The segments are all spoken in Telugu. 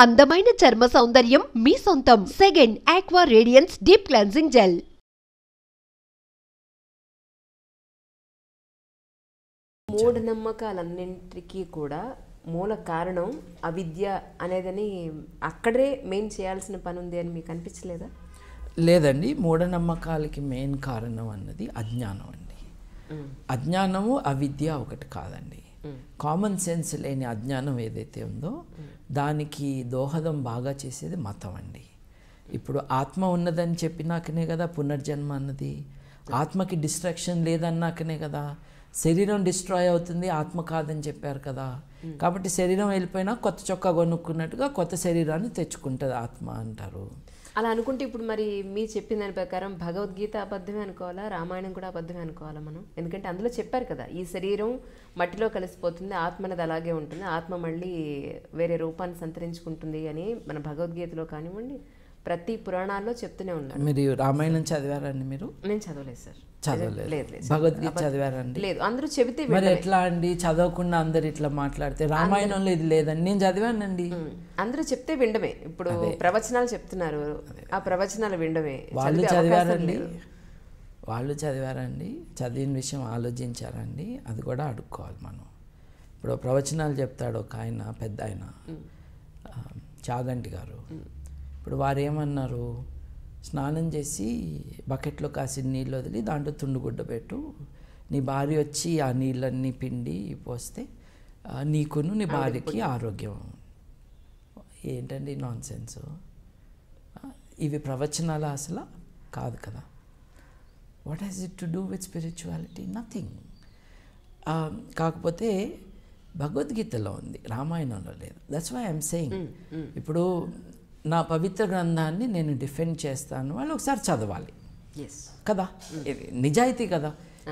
అందమైన చర్మ సౌందర్యం మీ సొంతం. Second aqua radiance deep cleansing gel. మూఢనమ్మకాలన్నింటికీ కూడా మూల కారణం అవిద్య అనేదని అక్కడే మెయిన్ చేయాల్సిన పని ఉంది అని మీకు అనిపించలేదా? లేదండి, మూఢనమ్మకాలకి మెయిన్ కారణం అన్నది అజ్ఞానం అండి. అజ్ఞానము అవిద్య ఒకటి కాదండి. కామన్ సెన్స్ లేని అజ్ఞానం ఏదైతే ఉందో దానికి దోహదం బాగా చేసేది మతం అండి. ఇప్పుడు ఆత్మ ఉన్నదని చెప్పినాకనే కదా పునర్జన్మ అన్నది. ఆత్మకి డిస్ట్రాక్షన్ లేదన్నాకనే కదా శరీరం డిస్ట్రాయ్ అవుతుంది, ఆత్మ కాదని చెప్పారు కదా. కాబట్టి శరీరం వెళ్ళిపోయినా కొత్త చొక్కా కొనుక్కున్నట్టుగా కొత్త శరీరాన్ని తెచ్చుకుంటుంది ఆత్మ అంటారు. అలా అనుకుంటే ఇప్పుడు మరి మీరు చెప్పిన దాని ప్రకారం భగవద్గీత అబద్ధమే అనుకోవాలా, రామాయణం కూడా అబద్ధమే అనుకోవాలా మనం? ఎందుకంటే అందులో చెప్పారు కదా, ఈ శరీరం మట్టిలో కలిసిపోతుంది, ఆత్మ అనేది అలాగే ఉంటుంది, ఆత్మ మళ్ళీ వేరే రూపాన్ని సంతరించుకుంటుంది అని మన భగవద్గీతలో కానివ్వండి ప్రతి పురాణాల్లో చెప్తూనే ఉన్నారు. మీరు రామాయణం చదివారండి? మీరు? నేను చదవలేదు సార్. చదవలేదు. భగవద్గీత చదివారండి? లేదు. అందరూ చెబితే మరి ఎట్లా అండి? చదవకుండా అందరు ఇట్లా మాట్లాడితే రామాయణంలో ఇది లేదండి. నేను చదివానండి. అందరూ చెప్తే వినడమే. ఇప్పుడు ప్రవచనాలు చెప్తున్నారు, ఆ ప్రవచనాలు వినడమే. వాళ్ళు చదివారండి, వాళ్ళు చదివారండి, చదివిన విషయం ఆలోచించారండి, అది కూడా అడుక్కోవాలి మనం. ఇప్పుడు ప్రవచనాలు చెప్తాడు ఒక ఆయన, పెద్ద ఆయన చాగంటి గారు. ఇప్పుడు వారు ఏమన్నారు, స్నానం చేసి బకెట్లో కాసిన నీళ్ళు వదిలి దాంట్లో తుండుగుడ్డ పెట్టు, నీ భార్య వచ్చి ఆ నీళ్ళన్నీ పిండి పోస్తే నీకును నీ భార్యకి ఆరోగ్యం. ఏంటండి నాన్ సెన్స్? ఇవి ప్రవచనాలు అసలు కాదు కదా. What has it to do with spirituality? Nothing. కాకపోతే భగవద్గీతలో ఉంది, రామాయణంలో లేదు. That's why I'm saying. ఇప్పుడు నా పవిత్ర గ్రంథాన్ని నేను డిఫెండ్ చేస్తాను, వాళ్ళు ఒకసారి చదవాలి కదా. ఇది నిజాయితీ కదా.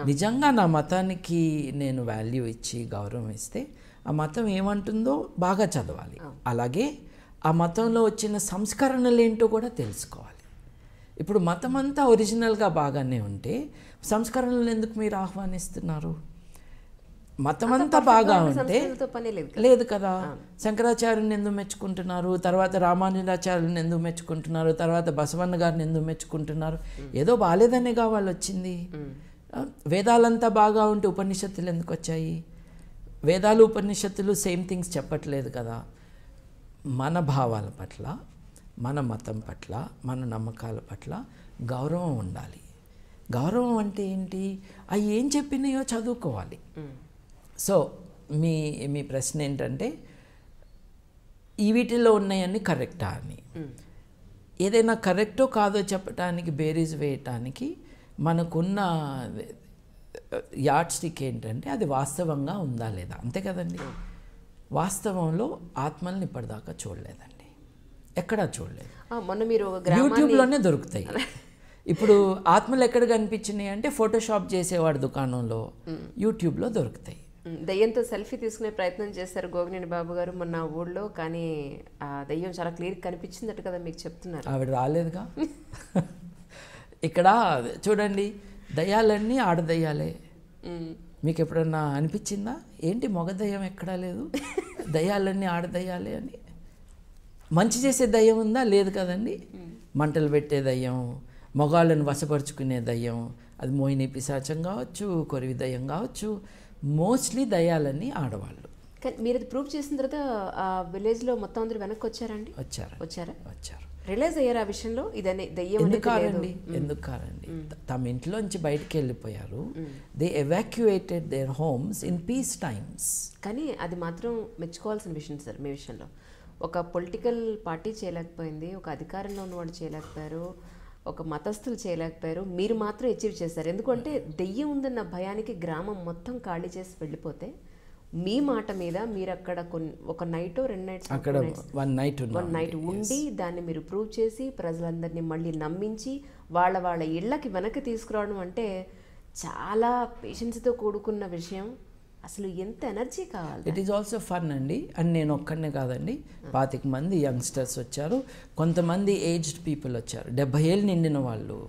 నిజంగా నా మతానికి నేను వాల్యూ ఇచ్చి గౌరవం ఇస్తే ఆ మతం ఏమంటుందో బాగా చదవాలి. అలాగే ఆ మతంలో వచ్చిన సంస్కరణలు ఏంటో కూడా తెలుసుకోవాలి. ఇప్పుడు మతం అంతా ఒరిజినల్గా బాగానే ఉంటే సంస్కరణలు ఎందుకు మీరు ఆహ్వానిస్తున్నారు? మతం అంతా బాగా ఉంటే లేదు కదా. శంకరాచార్యుని ఎందుకు మెచ్చుకుంటున్నారు, తర్వాత రామానుజాచార్యుని ఎందుకు మెచ్చుకుంటున్నారు, తర్వాత బసవన్న గారిని ఎందుకు మెచ్చుకుంటున్నారు? ఏదో బాగాలేదనేగా వాళ్ళు వచ్చింది. వేదాలంతా బాగా ఉంటే ఉపనిషత్తులు ఎందుకు వచ్చాయి? వేదాలు ఉపనిషత్తులు సేమ్ థింగ్స్ చెప్పట్లేదు కదా. మన భావాల పట్ల, మన మతం పట్ల, మన నమ్మకాల పట్ల గౌరవం ఉండాలి. గౌరవం అంటే ఏంటి? అవి ఏం చెప్పినాయో చదువుకోవాలి. సో మీ ప్రశ్న ఏంటంటే ఈ వీటిల్లో ఉన్నాయన్నీ కరెక్టా అని. ఏదైనా కరెక్టో కాదో చెప్పడానికి, బేరీజ్ వేయటానికి మనకున్న యార్డ్ స్టిక్ ఏంటంటే అది వాస్తవంగా ఉందా లేదా, అంతే కదండి. వాస్తవంలో ఆత్మల్ని ఇప్పటిదాకా చూడలేదండి, ఎక్కడా చూడలేదు. మొన్న మీరు యూట్యూబ్లోనే దొరుకుతాయి. ఇప్పుడు ఆత్మలు ఎక్కడ కనిపించినాయి అంటే ఫోటోషాప్ చేసేవాడు దుకాణంలో, యూట్యూబ్లో దొరుకుతాయి. దయ్యంతో సెల్ఫీ తీసుకునే ప్రయత్నం చేశారు గోగినేని బాబు గారు మొన్న ఊళ్ళో, కానీ ఆ దయ్యం చాలా క్లియర్ కనిపించిందట కదా, మీకు చెప్తున్నారు. ఆవిడ రాలేదుగా. ఇక్కడ చూడండి, దయ్యాలన్నీ ఆడదయ్యాలే. మీకు ఎప్పుడన్నా అనిపించిందా ఏంటి మగ దయ్యం ఎక్కడా లేదు, దయ్యాలన్నీ ఆడదయ్యాలే అని? మంచి చేసే దయ్యం ఉందా? లేదు కదండి. మంటలు పెట్టే దయ్యం, మగాళ్ళను వశపరుచుకునే దయ్యం, అది మోహిని పిశాచం కావచ్చు, కొరివి దయ్యం కావచ్చు, మోస్ట్లీ దయ్యాలన్నీ ఆడవాళ్ళు. కానీ మీరు అది ప్రూవ్ చేసిన తర్వాత ఆ విలేజ్లో మొత్తం అందరూ వెనక్కి వచ్చారండి? వచ్చారు. రియలైజ్ అయ్యారు ఆ విషయంలో ఇదనే దయ్యం ఎందుకు కారండి, తమ ఇంట్లోంచి బయటికి వెళ్ళిపోయారు. They evacuated there homes in peace times. కానీ అది మాత్రం మెచ్చుకోవాల్సిన విషయం సార్. మీ విషయంలో ఒక పొలిటికల్ పార్టీ చేయలేకపోయింది, ఒక అధికారంలో ఉన్నవాడు చేయలేకపోయారు, ఒక మతస్థులు చేయలేకపోయారు, మీరు మాత్రం అచీవ్ చేశారు. ఎందుకంటే దెయ్యం ఉందన్న భయానికి గ్రామం మొత్తం ఖాళీ చేసి వెళ్ళిపోతే మీ మాట మీద మీరు అక్కడ ఒక నైట్ 2 నైట్స్ అక్కడ వన్ నైట్ ఉండి దాన్ని మీరు ప్రూవ్ చేసి ప్రజలందరినీ మళ్ళీ నమ్మించి వాళ్ళ ఇళ్ళకి వెనక్కి తీసుకురావడం అంటే చాలా పేషెన్స్తో కూడుకున్న విషయం. అసలు ఎంత ఎనర్జీ కావాలి. ఇట్ ఈజ్ ఆల్సో ఫన్ అండి. అండ్ నేను ఒక్కడనే కాదండి, 25 మంది యంగ్స్టర్స్ వచ్చారు, కొంతమంది ఏజ్డ్ పీపుల్ వచ్చారు, 70 ఏళ్ళు నిండిన వాళ్ళు,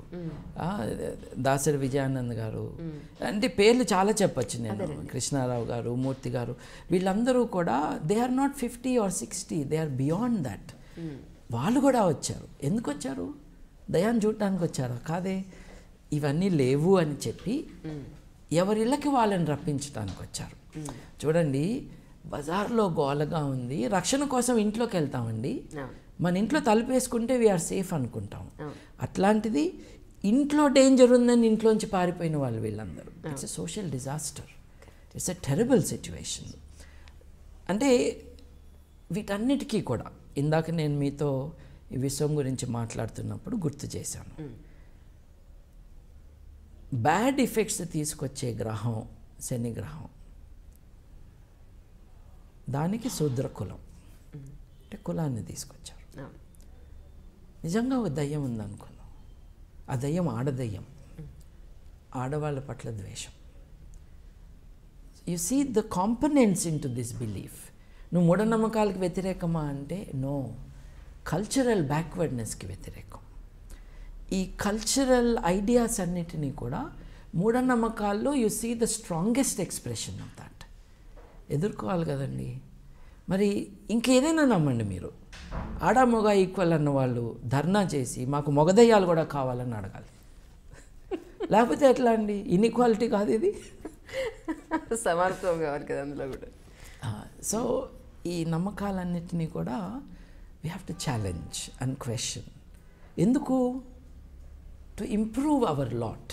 దాసరి విజయానంద్ గారు, అంటే పేర్లు చాలా చెప్పచ్చు నేను, కృష్ణారావు గారు, మూర్తి గారు, వీళ్ళందరూ కూడా they are not 50 or 60, they are beyond that. వాళ్ళు కూడా వచ్చారు. ఎందుకు వచ్చారు? దయాన్ని చూడటానికి వచ్చారా? కాదే, ఇవన్నీ లేవు అని చెప్పి ఎవరిళ్ళకి వాళ్ళని రప్పించడానికి వచ్చారు. చూడండి, బజార్లో గోలగా ఉంది, రక్షణ కోసం ఇంట్లోకి వెళ్తామండి, మన ఇంట్లో తలుపేసుకుంటే వీఆర్ సేఫ్ అనుకుంటాం. అట్లాంటిది ఇంట్లో డేంజర్ ఉందని ఇంట్లోంచి పారిపోయిన వాళ్ళు వీళ్ళందరూ. It's a social disaster, it's a terrible situation. అంటే వీటన్నిటికీ కూడా ఇందాక నేను మీతో ఈ విషయం గురించి మాట్లాడుతున్నప్పుడు గుర్తు చేశాను. బ్యాడ్ ఎఫెక్ట్స్ తీసుకొచ్చే గ్రహం శని గ్రహం. దానికి శూద్ర కులం అంటే కులాన్ని తీసుకొచ్చారు. నిజంగా ఒక దయ్యం ఉందనుకున్నాం. ఆ దయ్యం ఆడదయ్యం, ఆడవాళ్ళ పట్ల ద్వేషం. You see the components in to this belief. నువ్వు మూఢనమ్మకాలకు వ్యతిరేకమా అంటే నో, కల్చరల్ బ్యాక్వర్డ్నెస్కి వ్యతిరేకం. ఈ కల్చరల్ ఐడియాస్ అన్నిటినీ కూడా మూఢనమ్మకాల్లో you see the strongest expression of that. ఎదుర్కోవాలి కదండి. మరి ఇంకేదైనా నమ్మండి మీరు, ఆడ మొగ ఈక్వల్ అన్న వాళ్ళు ధర్నా చేసి మాకు మొగదయ్యాలు కూడా కావాలని అడగాలి. లేకపోతే ఎట్లా అండి? ఇన్ఈక్వాలిటీ కాదు ఇది, సమానత్వం కావాలి కదా అందులో కూడా. సో ఈ నమ్మకాలన్నిటినీ కూడా we have to challenge and question. ఎందుకు? To improve our lot.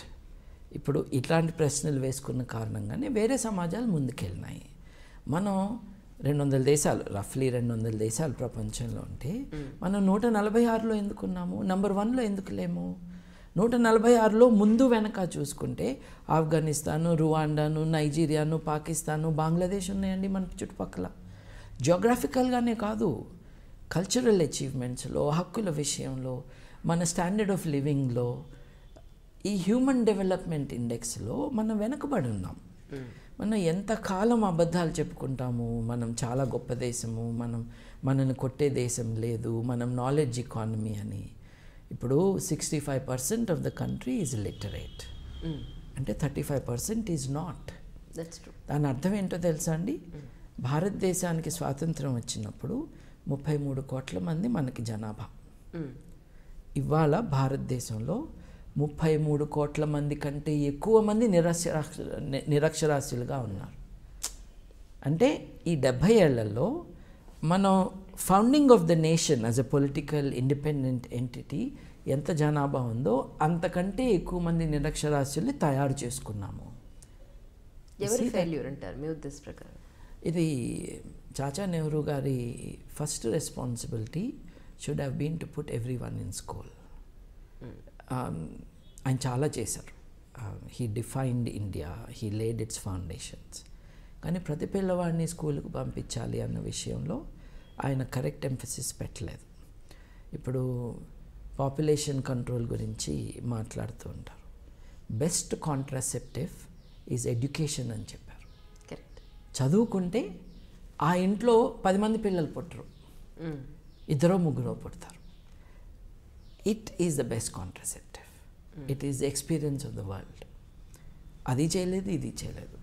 ఇప్పుడు ఇట్లాంటి ప్రశ్నలు వేసుకున్న కారణంగానే వేరే సమాజాలు ముందుకెళ్ళినాయి. మనం 200 దేశాలు, రఫ్లీ 200 దేశాలు ప్రపంచంలో ఉంటే మనం 146లో ఎందుకున్నాము? నెంబర్ 1లో ఎందుకు లేము? 146లో ముందు వెనక చూసుకుంటే ఆఫ్ఘనిస్తాను, రువాండాను, నైజీరియాను, పాకిస్తాను, బంగ్లాదేశ్ ఉన్నాయండి మన చుట్టుపక్కల. జియోగ్రాఫికల్గానే కాదు, కల్చరల్ అచీవ్మెంట్స్లో, హక్కుల విషయంలో, మన స్టాండర్డ్ ఆఫ్ లివింగ్లో, ఈ హ్యూమన్ డెవలప్మెంట్ ఇండెక్స్లో మనం వెనకబడి ఉన్నాం. మనం ఎంతకాలం అబద్ధాలు చెప్పుకుంటాము, మనం చాలా గొప్ప దేశము, మనల్ని కొట్టే దేశం లేదు, మనం నాలెడ్జ్ ఎకానమీ అని. ఇప్పుడు 65% of the country is literate, అంటే 35% ఈజ్ నాట్. దాని అర్థం ఏంటో తెలుసా అండి? భారతదేశానికి స్వాతంత్రం వచ్చినప్పుడు 33 కోట్ల మంది మనకి జనాభా. ఇవాళ భారతదేశంలో 33 కోట్ల మంది కంటే ఎక్కువ మంది నిరక్షరాస్యులుగా ఉన్నారు. అంటే ఈ 70 ఏళ్లలో మనం founding of the nation as a political independent entity ఎంత జనాభా ఉందో అంతకంటే ఎక్కువ మంది నిరక్షరాస్యుల్ని తయారు చేసుకున్నాము. ఎవరి ఫెయిల్యూర్ అంటారు మీ ఉద్దేశ ప్రకారం? ఇది చాచా నెహ్రూ గారి first responsibility should have been to put everyone in school. ఆయన చాలా చేశారు. He defined India, he laid its foundations. కానీ ప్రతి పిల్లవాడిని స్కూల్కి పంపించాలి అన్న విషయంలో ఆయన కరెక్ట్ ఎంఫసిస్ పెట్టలేదు. ఇప్పుడు పాపులేషన్ కంట్రోల్ గురించి మాట్లాడుతూ ఉంటారు. బెస్ట్ కాంట్రాసెప్టివ్ ఈజ్ ఎడ్యుకేషన్ అని చెప్పారు. కరెక్ట్. చదువుకుంటే ఆ ఇంట్లో 10 మంది పిల్లలు పుట్టరు, 2 3 పుడతారు. It is the best contraceptive. It is the experience of the world. అది చేయలేదు, ఇది చేయలేదు.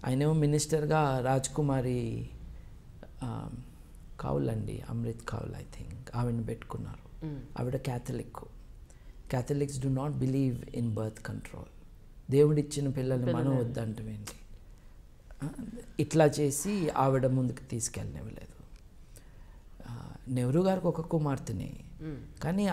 ఆయనేమో మినిస్టర్గా రాజ్కుమారి కౌల్ అండి, అమృత్ కౌల్ ఐ థింక్, ఆవిడని పెట్టుకున్నారు. ఆవిడ Catholics do not believe in birth control. దేవుడిచ్చిన పిల్లల్ని మనం వద్దంటమేంటి? ఇట్లా చేసి ఆవిడ ముందుకు తీసుకెళ్ళనివ్వలేదు. నెహ్రూ గారికి ఒక కుమార్తెనే, కానీ